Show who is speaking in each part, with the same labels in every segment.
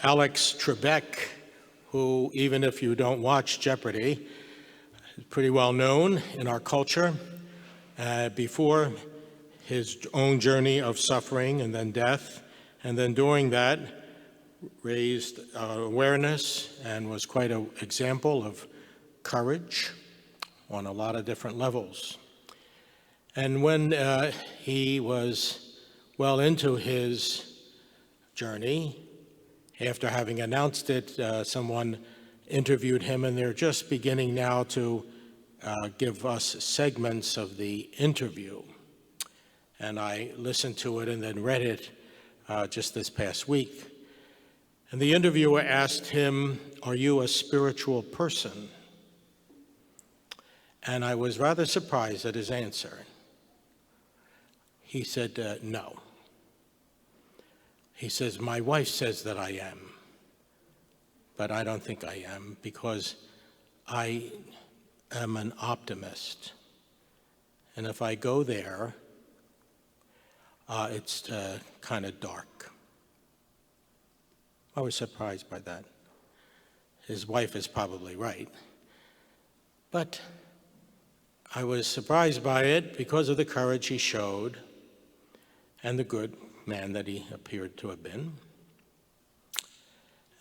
Speaker 1: Alex Trebek, who, even if you don't watch Jeopardy, is pretty well known in our culture. Before his own journey of suffering and then death, and then during that, raised awareness and was quite an example of courage on a lot of different levels. And when he was well into his journey, after having announced it, someone interviewed him, and they're just beginning now to give us segments of the interview. And I listened to it and then read it just this past week. And the interviewer asked him, "Are you a spiritual person?" And I was rather surprised at his answer. He said, "No." He says, "My wife says that I am, but I don't think I am because I am an optimist. And if I go there, it's kind of dark." I was surprised by that. His wife is probably right. But I was surprised by it because of the courage he showed and the good man that he appeared to have been.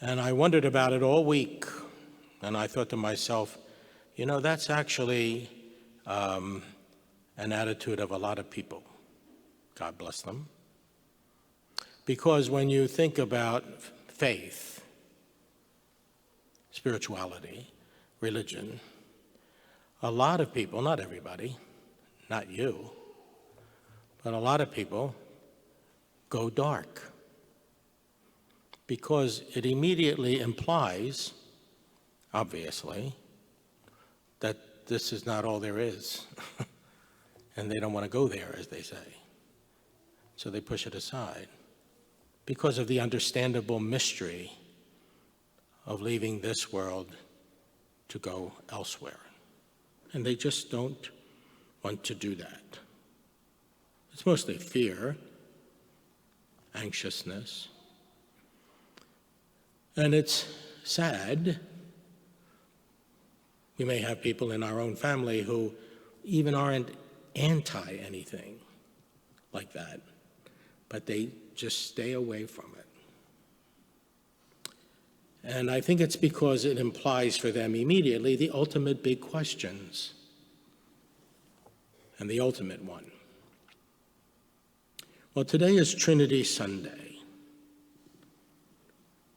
Speaker 1: And I wondered about it all week. And I thought to myself, that's actually an attitude of a lot of people. God bless them. Because when you think about faith, spirituality, religion, a lot of people, not everybody, not you, but a lot of people go dark because it immediately implies, obviously, that this is not all there is. And they don't want to go there, as they say. So they push it aside because of the understandable mystery of leaving this world to go elsewhere. And they just don't want to do that. It's mostly fear, anxiousness. And it's sad. We may have people in our own family who even aren't anti anything like that, but they just stay away from it. And I think it's because it implies for them immediately the ultimate big questions. And the ultimate one. Well, today is Trinity Sunday.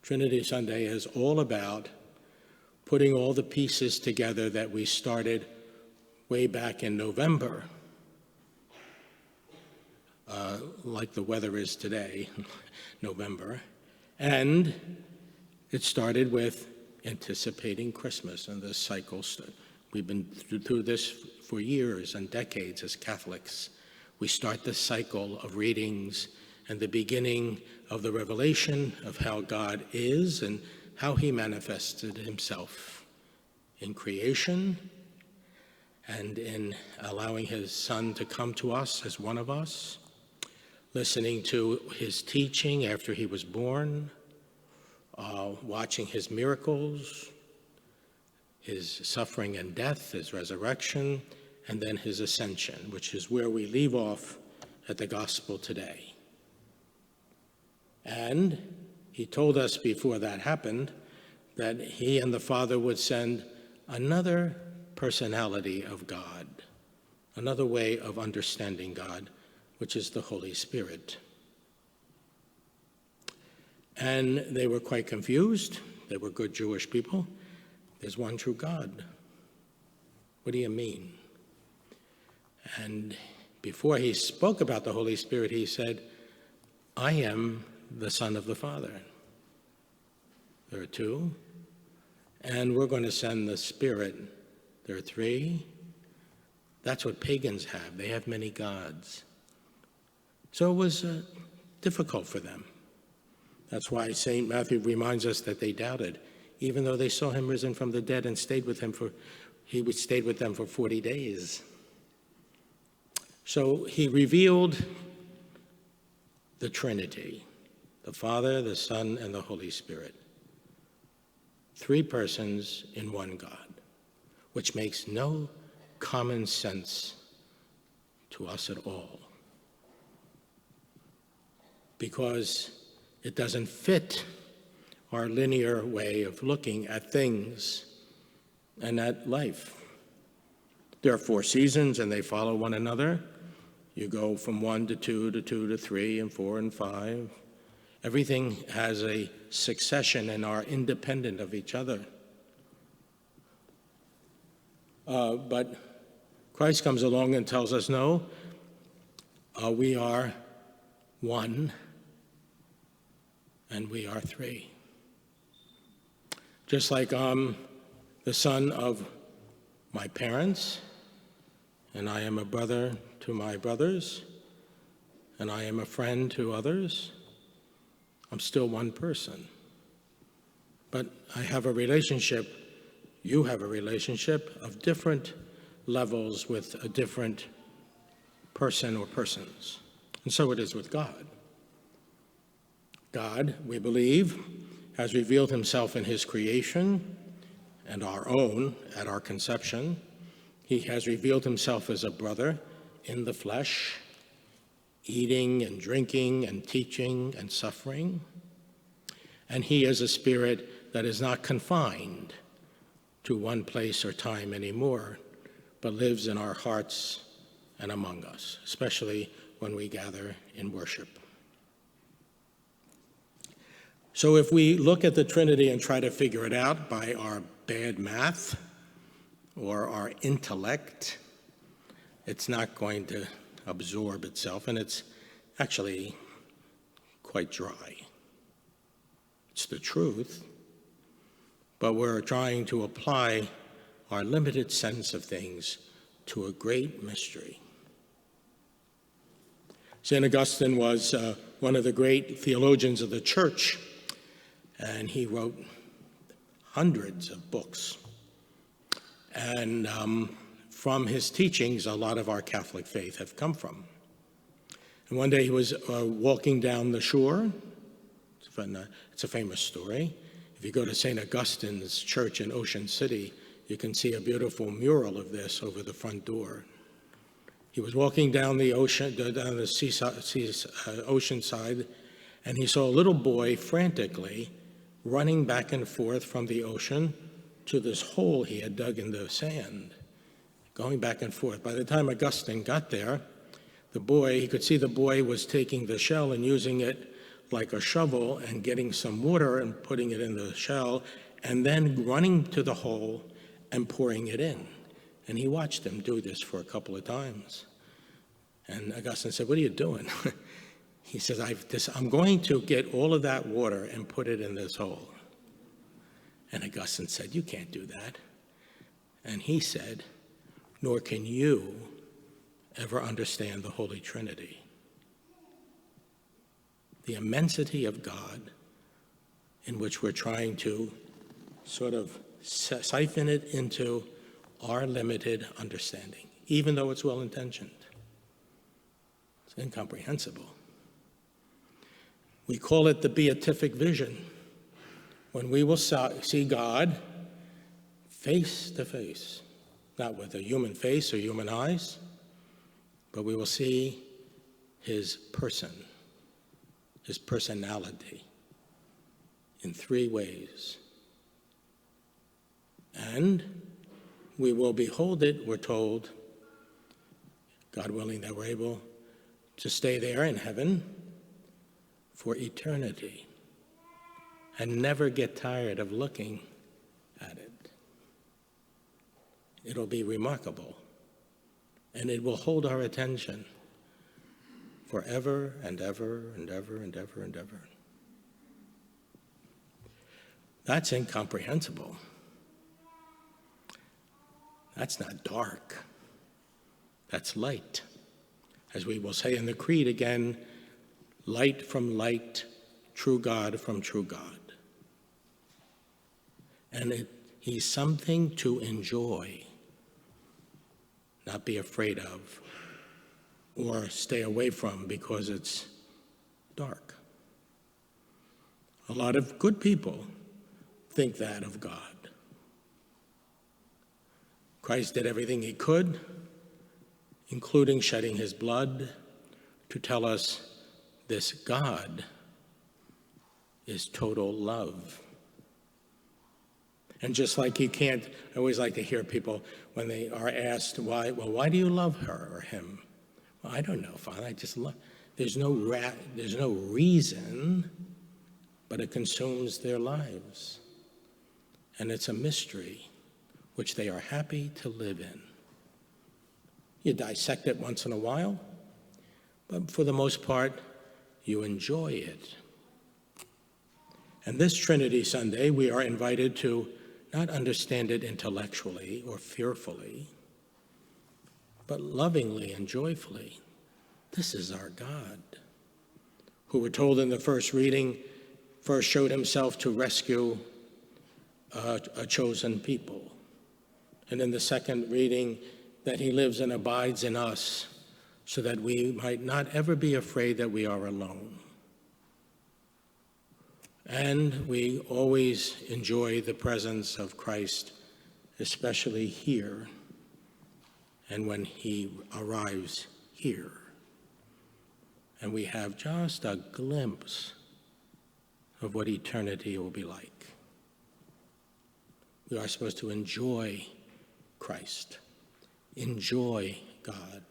Speaker 1: Trinity Sunday is all about putting all the pieces together that we started way back in November, like the weather is today, November. And it started with anticipating Christmas and this cycle. We've been through this for years and decades as Catholics. We start the cycle of readings and the beginning of the revelation of how God is and how he manifested himself in creation and in allowing his Son to come to us as one of us, listening to his teaching after he was born, watching his miracles, his suffering and death, his resurrection, and then his ascension, which is where we leave off at the gospel today. And he told us before that happened that he and the Father would send another personality of God, another way of understanding God, which is the Holy Spirit. And they were quite confused. They were good Jewish people. There's one true God. What do you mean? And before he spoke about the Holy Spirit, he said, I am the Son of the Father. There are two. And we're going to send the Spirit. There are three. That's what pagans have. They have many gods. So it was difficult for them. That's why St. Matthew reminds us that they doubted, even though they saw him risen from the dead and stayed with them for 40 days. So he revealed the Trinity, the Father, the Son, and the Holy Spirit. Three persons in one God, which makes no common sense to us at all, because it doesn't fit our linear way of looking at things and at life. There are 4 seasons, and they follow one another. You go from 1 to 2 to 2 to 3 and 4 and 5. Everything has a succession and are independent of each other. But Christ comes along and tells us, no, we are one, and we are 3. Just like I'm the son of my parents, and I am a brother to my brothers, and I am a friend to others, I'm still one person. But I have a relationship, you have a relationship of different levels with a different person or persons. And so it is with God. God, we believe, has revealed himself in his creation and our own at our conception. He has revealed himself as a brother in the flesh, eating and drinking and teaching and suffering. And he is a spirit that is not confined to one place or time anymore, but lives in our hearts and among us, especially when we gather in worship. So if we look at the Trinity and try to figure it out by our bad math or our intellect, it's not going to absorb itself, and it's actually quite dry. It's the truth, but we're trying to apply our limited sense of things to a great mystery. St. Augustine was one of the great theologians of the church, and he wrote hundreds of books. And from his teachings, a lot of our Catholic faith have come from. And one day he was walking down the shore. It's a famous story. If you go to St. Augustine's church in Ocean City, you can see a beautiful mural of this over the front door. He was walking down the ocean, down the ocean side, and he saw a little boy frantically running back and forth from the ocean to this hole he had dug in the sand, going back and forth. By the time Augustine got there, he could see the boy was taking the shell and using it like a shovel and getting some water and putting it in the shell, and then running to the hole and pouring it in. And he watched him do this for a couple of times. And Augustine said, "What are you doing?" He says, I'm going to get all of that water and put it in this hole. And Augustine said, "You can't do that." And he said, "Nor can you ever understand the Holy Trinity." The immensity of God, in which we're trying to sort of siphon it into our limited understanding, even though it's well-intentioned. It's incomprehensible. We call it the beatific vision, when we will see God face to face, not with a human face or human eyes, but we will see his person, his personality, in 3 ways. And we will behold it, we're told, God willing that we're able to stay there in heaven for eternity and never get tired of looking at it. It'll be remarkable, and it will hold our attention forever and ever and ever and ever and ever. That's incomprehensible. That's not dark. That's light. As we will say in the Creed again, light from light, true God from true God. And he's something to enjoy, not be afraid of, or stay away from because it's dark. A lot of good people think that of God. Christ did everything he could, including shedding his blood, to tell us this God is total love. And just like you can't, I always like to hear people when they are asked why do you love her or him? Well, I don't know, Father, I just love. There's no reason, but it consumes their lives. And it's a mystery which they are happy to live in. You dissect it once in a while, but for the most part, you enjoy it. And this Trinity Sunday, we are invited to not understand it intellectually or fearfully, but lovingly and joyfully. This is our God, who we're told in the first reading, first showed himself to rescue a chosen people. And in the second reading, that he lives and abides in us so that we might not ever be afraid that we are alone. And we always enjoy the presence of Christ, especially here and when he arrives here. And we have just a glimpse of what eternity will be like. We are supposed to enjoy Christ, enjoy God,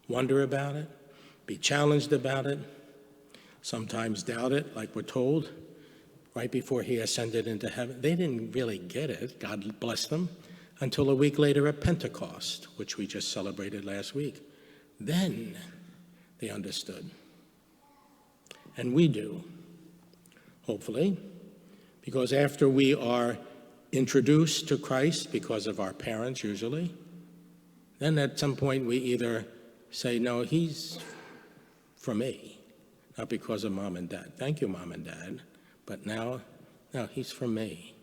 Speaker 1: wonder about it, be challenged about it, sometimes doubt it, like we're told, right before he ascended into heaven. They didn't really get it, God bless them, until a week later at Pentecost, which we just celebrated last week. Then they understood. And we do, hopefully, because after we are introduced to Christ because of our parents usually, then at some point we either say, no, he's for me, not because of mom and dad. Thank you, mom and dad, but now, no, he's for me.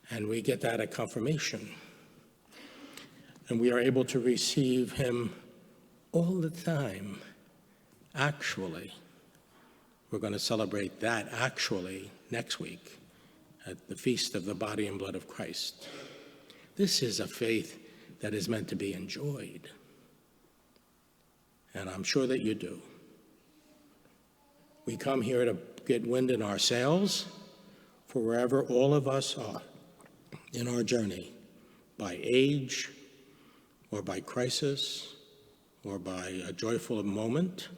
Speaker 1: And we get that at confirmation. And we are able to receive him all the time, actually. We're going to celebrate that actually next week at the Feast of the Body and Blood of Christ. This is a faith that is meant to be enjoyed. And I'm sure that you do. We come here to get wind in our sails for wherever all of us are in our journey, by age or by crisis or by a joyful moment,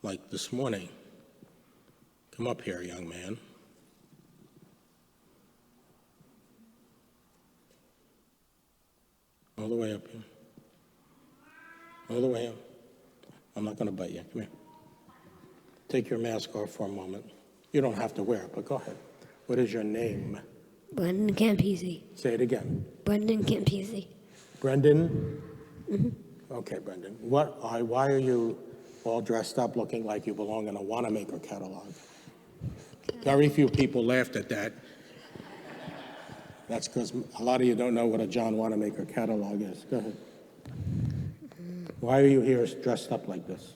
Speaker 1: like this morning. Come up here, young man. All the way up here. All the way up. I'm not going to bite you. Come here. Take your mask off for a moment. You don't have to wear it, but go ahead. What is your name?
Speaker 2: Brendan Campisi.
Speaker 1: Say it again.
Speaker 2: Brendan Campisi.
Speaker 1: Brendan?
Speaker 2: Mm-hmm.
Speaker 1: Okay, Brendan. Why are you all dressed up looking like you belong in a Wanamaker catalog? Very few people laughed at that. That's because a lot of you don't know what a John Wanamaker catalog is. Go ahead. Why are you here dressed up like this?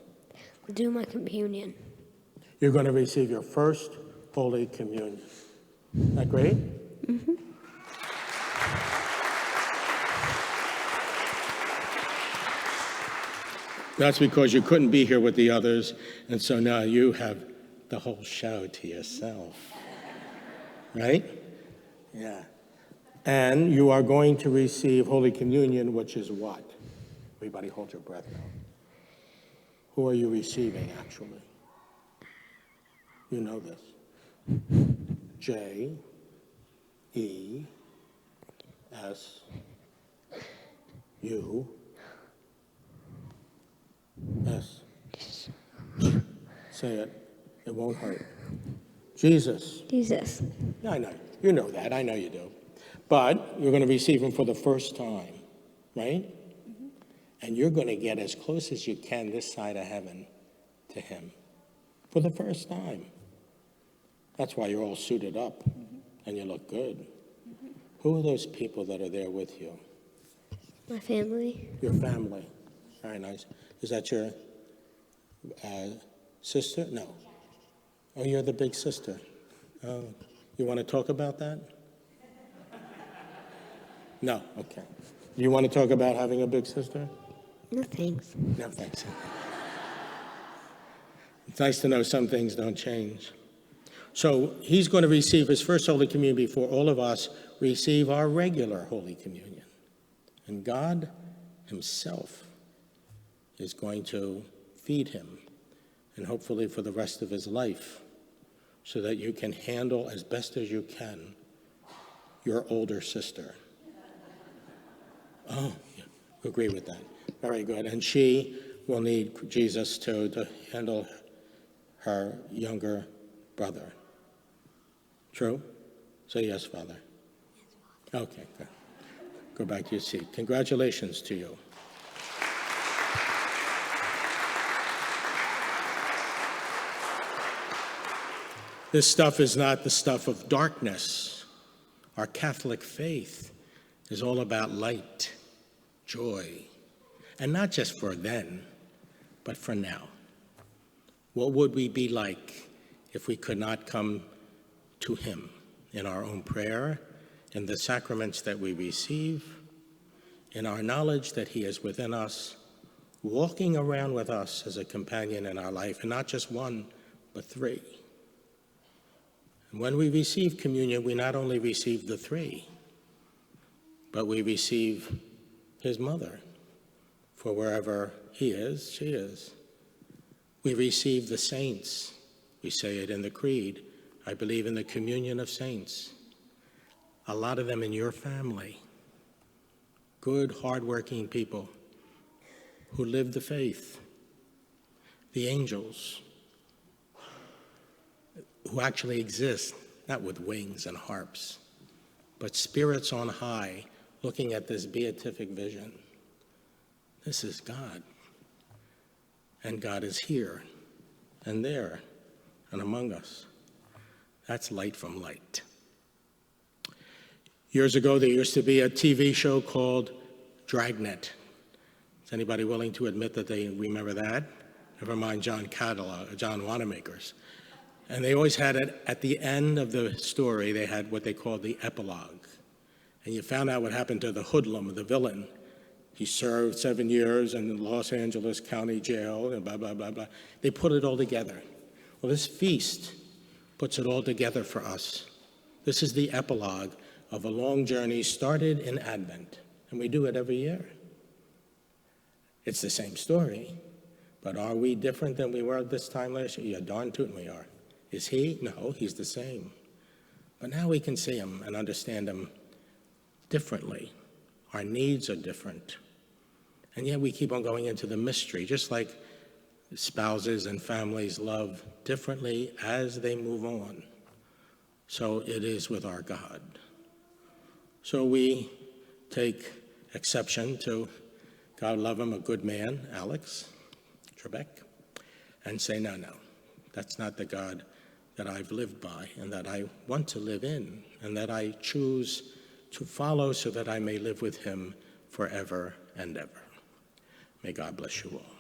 Speaker 2: We're doing my communion.
Speaker 1: You're going to receive your first Holy Communion. Isn't that great?
Speaker 2: Mm-hmm.
Speaker 1: That's because you couldn't be here with the others, and so now you have the whole show to yourself. Right? Yeah. And you are going to receive Holy Communion, which is what? Everybody hold your breath now. Who are you receiving, actually? You know this. J-E-S-U. S. Say it. It won't hurt. Jesus.
Speaker 2: Jesus.
Speaker 1: Yeah, I know. You know that. I know you do. But you're going to receive him for the first time, right? Mm-hmm. And you're going to get as close as you can this side of heaven to him for the first time. That's why you're all suited up and you look good. Mm-hmm. Who are those people that are there with you?
Speaker 2: My family.
Speaker 1: Your family. Very nice. Is that your sister? No. Oh, you're the big sister. Oh, you want to talk about that? No, okay. You want to talk about having a big sister?
Speaker 2: No thanks.
Speaker 1: No, thanks. It's nice to know some things don't change. So he's going to receive his first Holy Communion before all of us receive our regular Holy Communion. And God himself is going to feed him, and hopefully for the rest of his life, so that you can handle as best as you can your older sister. Oh, yeah, agree with that. Very good. And she will need Jesus to handle her younger brother. True? Say yes, Father. Okay, good. Go back to your seat. Congratulations to you. This stuff is not the stuff of darkness. Our Catholic faith is all about light, joy, and not just for then, but for now. What would we be like if we could not come to him in our own prayer, in the sacraments that we receive, in our knowledge that he is within us, walking around with us as a companion in our life, and not just one, but three. And when we receive communion, we not only receive the three, but we receive his mother, for wherever he is, she is. We receive the saints. We say it in the Creed. I believe in the communion of saints. A lot of them in your family. Good, hardworking people who live the faith. The angels who actually exist, not with wings and harps, but spirits on high looking at this beatific vision. This is God. And God is here and there and among us. That's light from light. Years ago, there used to be a TV show called Dragnet. Is anybody willing to admit that they remember that? Never mind John Wanamaker's. And they always had it at the end of the story, they had what they called the epilogue. And you found out what happened to the hoodlum, the villain. He served 7 years in the Los Angeles County Jail, and blah, blah, blah, blah. They put it all together. Well, this feast puts it all together for us. This is the epilogue of a long journey started in Advent, and we do it every year. It's the same story, but are we different than we were at this time last year? Yeah, darn tootin' we are. Is he? No, he's the same. But now we can see him and understand him differently. Our needs are different. And yet we keep on going into the mystery, just like spouses and families love differently as they move on. So it is with our God. So we take exception to, God love him, a good man, Alex Trebek, and say, no, that's not the God that I've lived by and that I want to live in and that I choose to follow so that I may live with him forever and ever. May God bless you all.